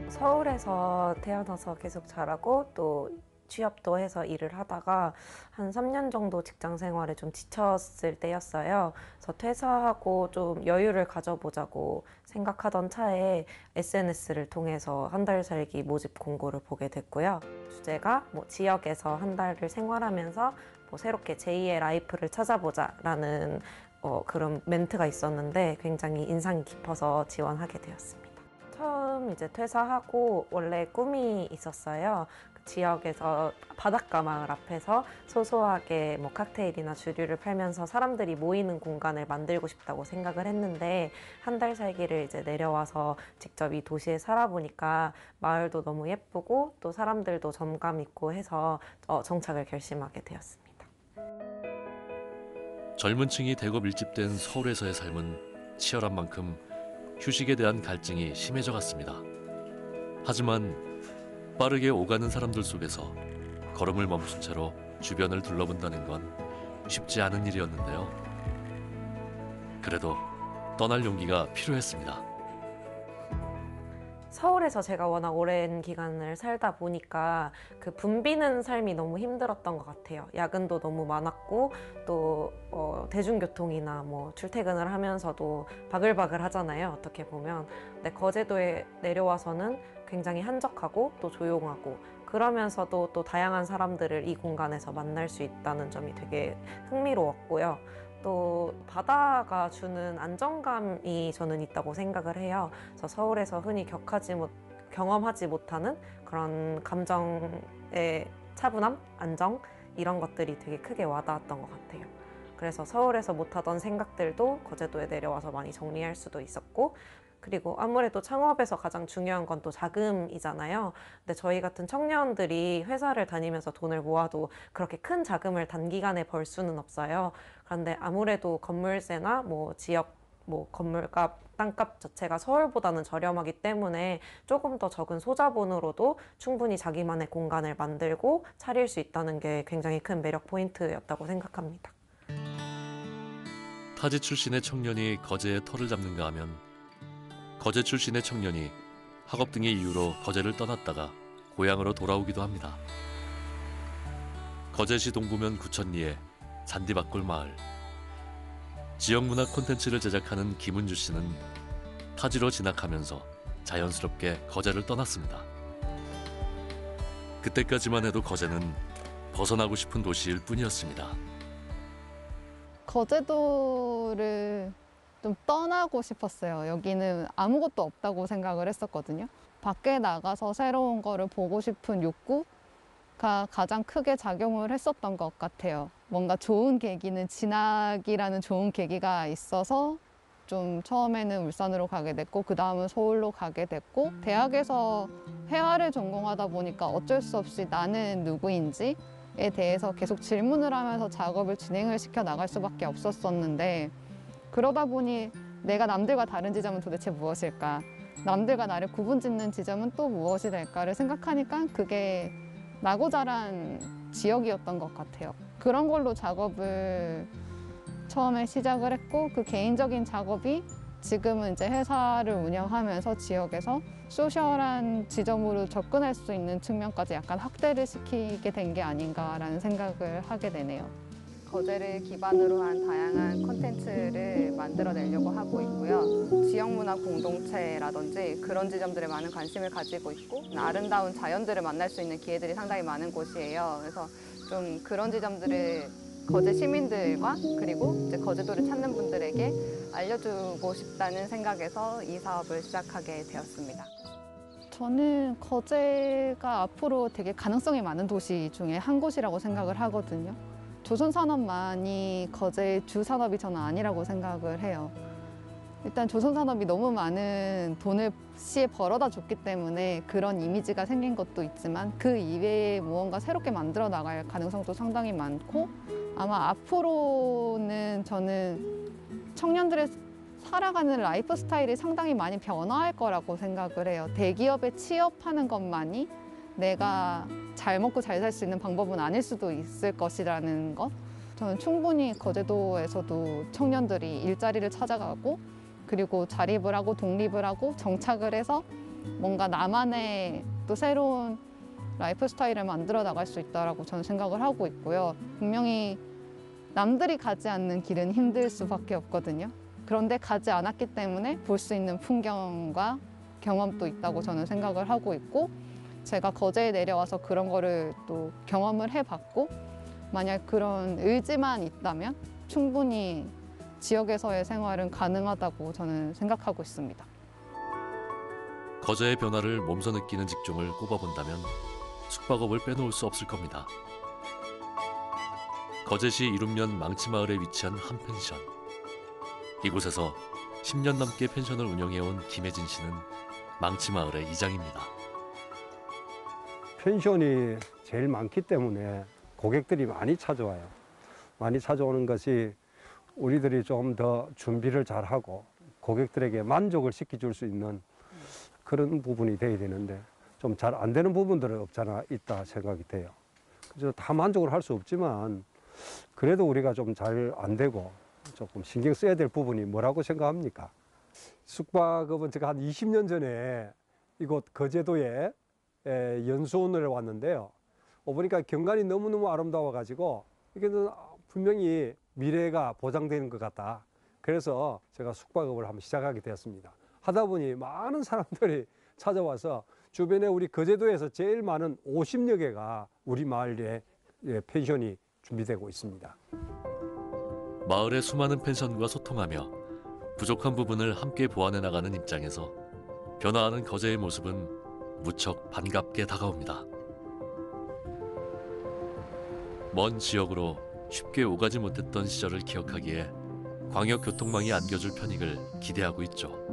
서울에서 태어나서 계속 자라고 또 취업도 해서 일을 하다가 한 3년 정도 직장 생활에 좀 지쳤을 때였어요. 그래서 퇴사하고 좀 여유를 가져보자고 생각하던 차에 SNS를 통해서 한 달 살기 모집 공고를 보게 됐고요. 주제가 뭐 지역에서 한 달을 생활하면서 뭐 새롭게 제2의 라이프를 찾아보자라는 그런 멘트가 있었는데 굉장히 인상이 깊어서 지원하게 되었습니다. 처음 이제 퇴사하고 원래 꿈이 있었어요. 그 지역에서 바닷가 마을 앞에서 소소하게 뭐 칵테일이나 주류를 팔면서 사람들이 모이는 공간을 만들고 싶다고 생각을 했는데 한 달 살기를 이제 내려와서 직접 이 도시에 살아보니까 마을도 너무 예쁘고 또 사람들도 정감 있고 해서 정착을 결심하게 되었습니다. 젊은 층이 대거 밀집된 서울에서의 삶은 치열한 만큼 휴식에 대한 갈증이 심해져 갔습니다. 하지만 빠르게 오가는 사람들 속에서 걸음을 멈춘 채로 주변을 둘러본다는 건 쉽지 않은 일이었는데요. 그래도 떠날 용기가 필요했습니다. 서울에서 제가 워낙 오랜 기간을 살다 보니까 그 붐비는 삶이 너무 힘들었던 것 같아요. 야근도 너무 많았고 또 대중교통이나 뭐 출퇴근을 하면서도 바글바글 하잖아요. 어떻게 보면. 근데 거제도에 내려와서는 굉장히 한적하고 또 조용하고 그러면서도 또 다양한 사람들을 이 공간에서 만날 수 있다는 점이 되게 흥미로웠고요. 또 바다가 주는 안정감이 저는 있다고 생각을 해요. 그래서 서울에서 흔히 경험하지 못하는 그런 감정의 차분함, 안정 이런 것들이 되게 크게 와닿았던 것 같아요. 그래서 서울에서 못하던 생각들도 거제도에 내려와서 많이 정리할 수도 있었고 그리고 아무래도 창업에서 가장 중요한 건 또 자금이잖아요. 근데 저희 같은 청년들이 회사를 다니면서 돈을 모아도 그렇게 큰 자금을 단기간에 벌 수는 없어요. 그런데 아무래도 건물세나 뭐 지역 건물값, 땅값 자체가 서울보다는 저렴하기 때문에 조금 더 적은 소자본으로도 충분히 자기만의 공간을 만들고 차릴 수 있다는 게 굉장히 큰 매력 포인트였다고 생각합니다. 타지 출신의 청년이 거제에 터를 잡는가 하면 거제 출신의 청년이 학업 등의 이유로 거제를 떠났다가 고향으로 돌아오기도 합니다. 거제시 동구면 구천리의 잔디밭골 마을. 지역문화 콘텐츠를 제작하는 김은주 씨는 타지로 진학하면서 자연스럽게 거제를 떠났습니다. 그때까지만 해도 거제는 벗어나고 싶은 도시일 뿐이었습니다. 거제도를 좀 떠나고 싶었어요. 여기는 아무것도 없다고 생각을 했었거든요. 밖에 나가서 새로운 거를 보고 싶은 욕구? 가장 크게 작용을 했었던 것 같아요. 뭔가 좋은 계기는 진학이라는 좋은 계기가 있어서 좀 처음에는 울산으로 가게 됐고 그 다음은 서울로 가게 됐고 대학에서 회화를 전공하다 보니까 어쩔 수 없이 나는 누구인지에 대해서 계속 질문을 하면서 작업을 진행을 시켜 나갈 수밖에 없었었는데 그러다 보니 내가 남들과 다른 지점은 도대체 무엇일까? 남들과 나를 구분짓는 지점은 또 무엇이 될까를 생각하니까 그게 나고 자란 지역이었던 것 같아요. 그런 걸로 작업을 처음에 시작을 했고 그 개인적인 작업이 지금은 이제 회사를 운영하면서 지역에서 소셜한 지점으로 접근할 수 있는 측면까지 약간 확대를 시키게 된 게 아닌가라는 생각을 하게 되네요. 거제를 기반으로 한 다양한 콘텐츠를 만들어내려고 하고 있고요. 지역문화 공동체라든지 그런 지점들에 많은 관심을 가지고 있고 아름다운 자연들을 만날 수 있는 기회들이 상당히 많은 곳이에요. 그래서 좀 그런 지점들을 거제 시민들과 그리고 이제 거제도를 찾는 분들에게 알려주고 싶다는 생각에서 이 사업을 시작하게 되었습니다. 저는 거제가 앞으로 되게 가능성이 많은 도시 중에 한 곳이라고 생각을 하거든요. 조선산업만이 거제의 주 산업이 저는 아니라고 생각을 해요. 일단 조선산업이 너무 많은 돈을 시에 벌어다 줬기 때문에 그런 이미지가 생긴 것도 있지만 그 이외에 무언가 새롭게 만들어 나갈 가능성도 상당히 많고 아마 앞으로는 저는 청년들의 살아가는 라이프 스타일이 상당히 많이 변화할 거라고 생각을 해요. 대기업에 취업하는 것만이 내가 잘 먹고 잘 살 수 있는 방법은 아닐 수도 있을 것이라는 것. 저는 충분히 거제도에서도 청년들이 일자리를 찾아가고 그리고 자립을 하고 독립을 하고 정착을 해서 뭔가 나만의 또 새로운 라이프 스타일을 만들어 나갈 수 있다라고 저는 생각을 하고 있고요. 분명히 남들이 가지 않는 길은 힘들 수밖에 없거든요. 그런데 가지 않았기 때문에 볼 수 있는 풍경과 경험도 있다고 저는 생각을 하고 있고 제가 거제에 내려와서 그런 거를 또 경험을 해봤고 만약 그런 의지만 있다면 충분히 지역에서의 생활은 가능하다고 저는 생각하고 있습니다. 거제의 변화를 몸소 느끼는 직종을 꼽아본다면 숙박업을 빼놓을 수 없을 겁니다. 거제시 이룸면 망치마을에 위치한 한 펜션. 이곳에서 10년 넘게 펜션을 운영해온 김혜진 씨는 망치마을의 이장입니다. 펜션이 제일 많기 때문에 고객들이 많이 찾아와요. 많이 찾아오는 것이 우리들이 좀 더 준비를 잘하고 고객들에게 만족을 시켜줄 수 있는 그런 부분이 돼야 되는데 좀 잘 안 되는 부분들은 없잖아 있다 생각이 돼요. 그래서 다 만족을 할 수 없지만 그래도 우리가 좀 잘 안 되고 조금 신경 써야 될 부분이 뭐라고 생각합니까? 숙박업은 제가 한 20년 전에 이곳 거제도에 연수원을 왔는데요. 보니까 경관이 너무너무 아름다워가지고 이게는 분명히 미래가 보장되는 것 같다. 그래서 제가 숙박업을 한번 시작하게 되었습니다. 하다 보니 많은 사람들이 찾아와서 주변에 우리 거제도에서 제일 많은 50여 개가 우리 마을에 펜션이 준비되고 있습니다. 마을의 수많은 펜션과 소통하며 부족한 부분을 함께 보완해 나가는 입장에서 변화하는 거제의 모습은 무척 반갑게 다가옵니다. 먼 지역으로 쉽게 오가지 못했던 시절을 기억하기에 광역교통망이 안겨줄 편익을 기대하고 있죠.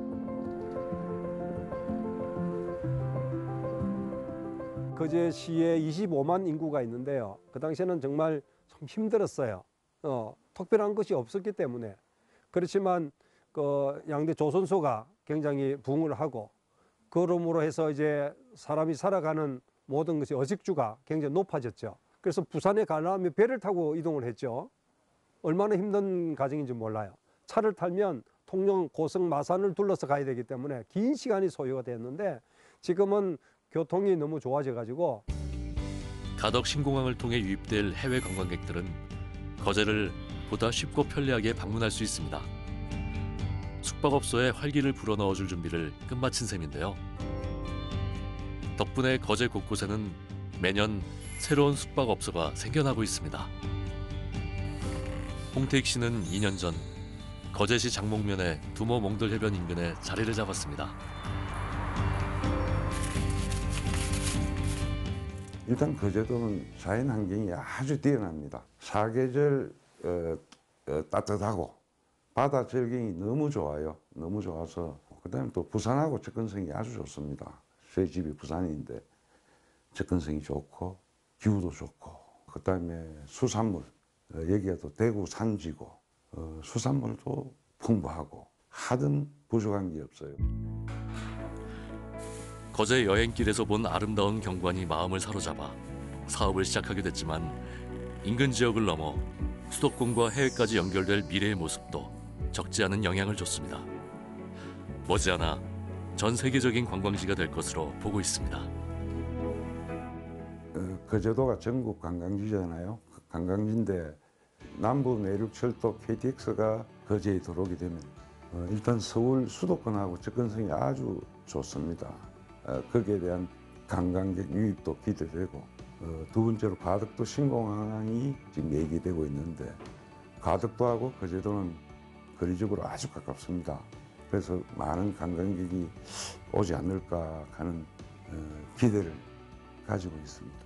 거제시에 25만 인구가 있는데요. 그 당시에는 정말 좀 힘들었어요. 특별한 것이 없었기 때문에. 그렇지만 그 양대 조선소가 굉장히 부흥을 하고 그러므로 해서 이제 사람이 살아가는 모든 것이 어식주가 굉장히 높아졌죠. 그래서 부산에 가려면 배를 타고 이동을 했죠. 얼마나 힘든 과정인지 몰라요. 차를 탈면 통영, 고성, 마산을 둘러서 가야 되기 때문에 긴 시간이 소요가 됐는데 지금은 교통이 너무 좋아져 가지고 가덕 신공항을 통해 유입될 해외 관광객들은 거제를 보다 쉽고 편리하게 방문할 수 있습니다. 숙박업소에 활기를 불어넣어줄 준비를 끝마친 셈인데요. 덕분에 거제 곳곳에는 매년 새로운 숙박업소가 생겨나고 있습니다. 홍태익 씨는 2년 전 거제시 장목면의 두모 몽돌 해변 인근에 자리를 잡았습니다. 일단 거제도는 자연 환경이 아주 뛰어납니다. 사계절 따뜻하고 바다 절경이 너무 좋아요. 너무 좋아서 그다음에 또 부산하고 접근성이 아주 좋습니다. 저희 집이 부산인데 접근성이 좋고 기후도 좋고 그다음에 수산물 여기가 또 대구 산지고 수산물도 풍부하고 하등 부족한 게 없어요. 거제 여행길에서 본 아름다운 경관이 마음을 사로잡아 사업을 시작하게 됐지만 인근 지역을 넘어 수도권과 해외까지 연결될 미래의 모습도 적지 않은 영향을 줬습니다. 머지않아 전 세계적인 관광지가 될 것으로 보고 있습니다. 거제도가 전국 관광지잖아요. 관광지인데 남부 내륙철도 KTX가 거제에 들어오게 되면 일단 서울 수도권하고 접근성이 아주 좋습니다. 거기에 대한 관광객 유입도 기대되고 두 번째로 가덕도 신공항이 지금 얘기되고 있는데 가덕도하고 거제도는 거리적으로 아주 가깝습니다. 그래서 많은 관광객이 오지 않을까 하는 기대를 가지고 있습니다.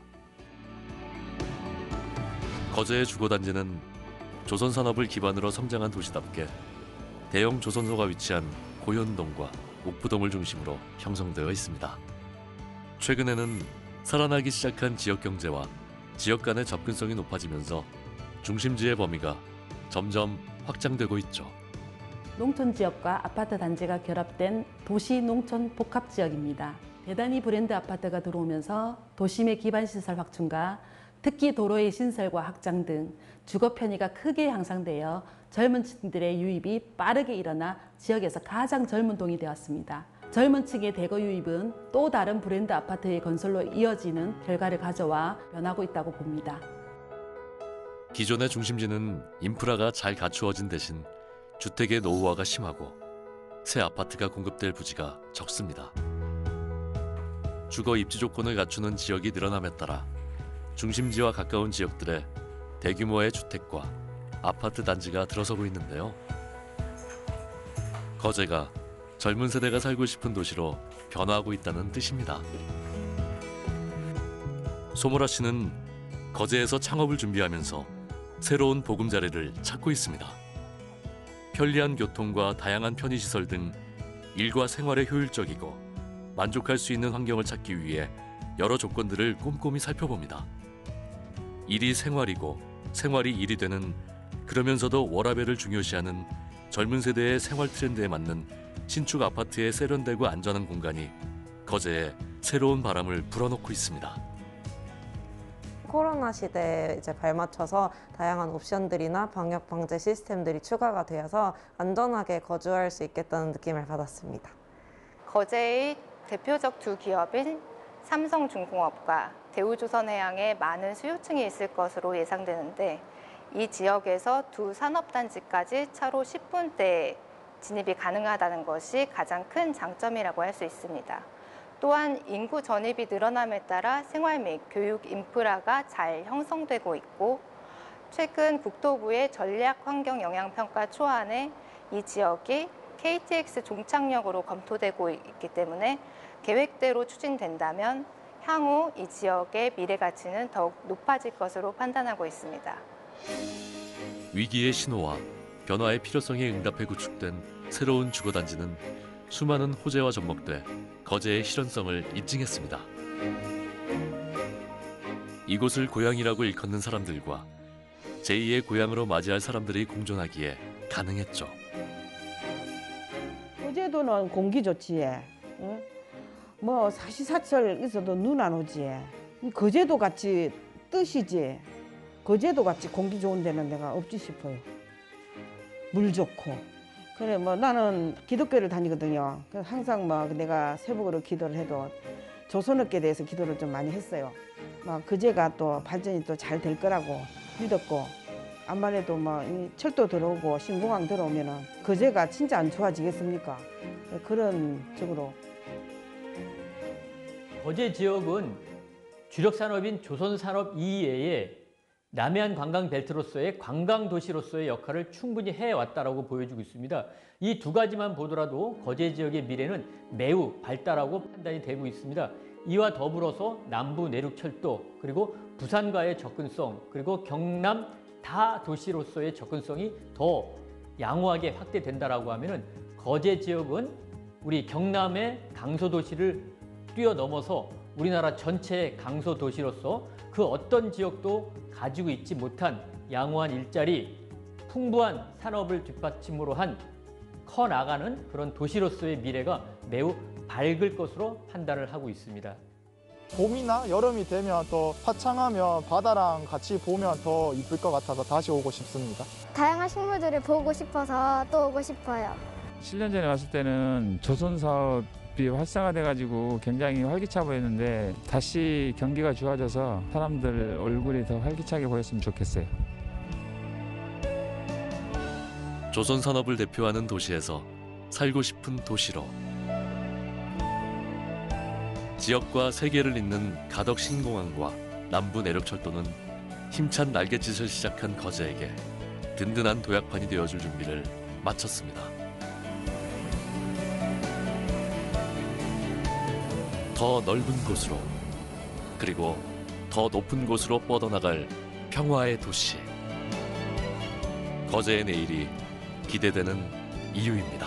거제의 주거단지는 조선산업을 기반으로 성장한 도시답게 대형 조선소가 위치한 고현동과 옥부동을 중심으로 형성되어 있습니다. 최근에는 살아나기 시작한 지역경제와 지역 간의 접근성이 높아지면서 중심지의 범위가 점점 확장되고 있죠. 농촌 지역과 아파트 단지가 결합된 도시 농촌 복합 지역입니다. 대단히 브랜드 아파트가 들어오면서 도심의 기반 시설 확충과 특히 도로의 신설과 확장 등 주거 편의가 크게 향상되어 젊은 층들의 유입이 빠르게 일어나 지역에서 가장 젊은 동이 되었습니다. 젊은 층의 대거 유입은 또 다른 브랜드 아파트의 건설로 이어지는 결과를 가져와 변하고 있다고 봅니다. 기존의 중심지는 인프라가 잘 갖추어진 대신 주택의 노후화가 심하고 새 아파트가 공급될 부지가 적습니다. 주거 입지 조건을 갖추는 지역이 늘어남에 따라 중심지와 가까운 지역들에 대규모의 주택과 아파트 단지가 들어서고 있는데요. 거제가 젊은 세대가 살고 싶은 도시로 변화하고 있다는 뜻입니다. 소모라 씨는 거제에서 창업을 준비하면서 새로운 보금자리를 찾고 있습니다. 편리한 교통과 다양한 편의시설 등 일과 생활에 효율적이고 만족할 수 있는 환경을 찾기 위해 여러 조건들을 꼼꼼히 살펴봅니다. 일이 생활이고 생활이 일이 되는, 그러면서도 워라밸을 중요시하는 젊은 세대의 생활 트렌드에 맞는 신축 아파트의 세련되고 안전한 공간이 거제에 새로운 바람을 불어넣고 있습니다. 코로나 시대에 이제 발맞춰서 다양한 옵션들이나 방역 방제 시스템들이 추가가 되어서 안전하게 거주할 수 있겠다는 느낌을 받았습니다. 거제의 대표적 두 기업인 삼성중공업과 대우조선해양에 많은 수요층이 있을 것으로 예상되는데, 이 지역에서 두 산업단지까지 차로 10분대에 진입이 가능하다는 것이 가장 큰 장점이라고 할 수 있습니다. 또한 인구 전입이 늘어남에 따라 생활 및 교육 인프라가 잘 형성되고 있고, 최근 국토부의 전략환경영향평가 초안에 이 지역이 KTX 종착역으로 검토되고 있기 때문에 계획대로 추진된다면 향후 이 지역의 미래 가치는 더욱 높아질 것으로 판단하고 있습니다. 위기의 신호와 변화의 필요성에 응답해 구축된 새로운 주거단지는 수많은 호재와 접목돼 거제의 실현성을 입증했습니다. 이곳을 고향이라고 일컫는 사람들과 제2의 고향으로 맞이할 사람들이 공존하기에 가능했죠. 거제도는 공기 좋지. 응? 뭐 사시사철 있어도 눈 안 오지. 거제도 같이 뜻이지. 거제도 같이 공기 좋은 데는 내가 없지 싶어요. 물 좋고. 그래 뭐 나는 기독교를 다니거든요. 그래서 항상 막 내가 새벽으로 기도를 해도 조선업계에 대해서 기도를 좀 많이 했어요. 막 거제가 또 발전이 또 잘 될 거라고 믿었고, 암만 해도 뭐 이 철도 들어오고 신공항 들어오면은 거제가 진짜 안 좋아지겠습니까? 그런 쪽으로. 거제 지역은 주력 산업인 조선산업 이외에 남해안 관광벨트로서의 관광도시로서의 역할을 충분히 해왔다라고 보여주고 있습니다. 이 두 가지만 보더라도 거제 지역의 미래는 매우 밝다라고 판단이 되고 있습니다. 이와 더불어서 남부 내륙철도 그리고 부산과의 접근성 그리고 경남 다도시로서의 접근성이 더 양호하게 확대된다라고 하면은 거제 지역은 우리 경남의 강소도시를 뛰어넘어서 우리나라 전체의 강소도시로서 그 어떤 지역도 가지고 있지 못한 양호한 일자리, 풍부한 산업을 뒷받침으로 한 커나가는 그런 도시로서의 미래가 매우 밝을 것으로 판단을 하고 있습니다. 봄이나 여름이 되면 또 화창하면 바다랑 같이 보면 더 이쁠 것 같아서 다시 오고 싶습니다. 다양한 식물들을 보고 싶어서 또 오고 싶어요. 7년 전에 왔을 때는 조선 사업이 활성화돼가지고 굉장히 활기차 보였는데 다시 경기가 좋아져서 사람들 얼굴이 더 활기차게 보였으면 좋겠어요. 조선 산업을 대표하는 도시에서 살고 싶은 도시로 지역과 세계를 잇는 가덕 신공항과 남부 내륙철도는 힘찬 날갯짓을 시작한 거제에게 든든한 도약판이 되어줄 준비를 마쳤습니다. 더 넓은 곳으로 그리고 더 높은 곳으로 뻗어나갈 평화의 도시. 거제의 내일이 기대되는 이유입니다.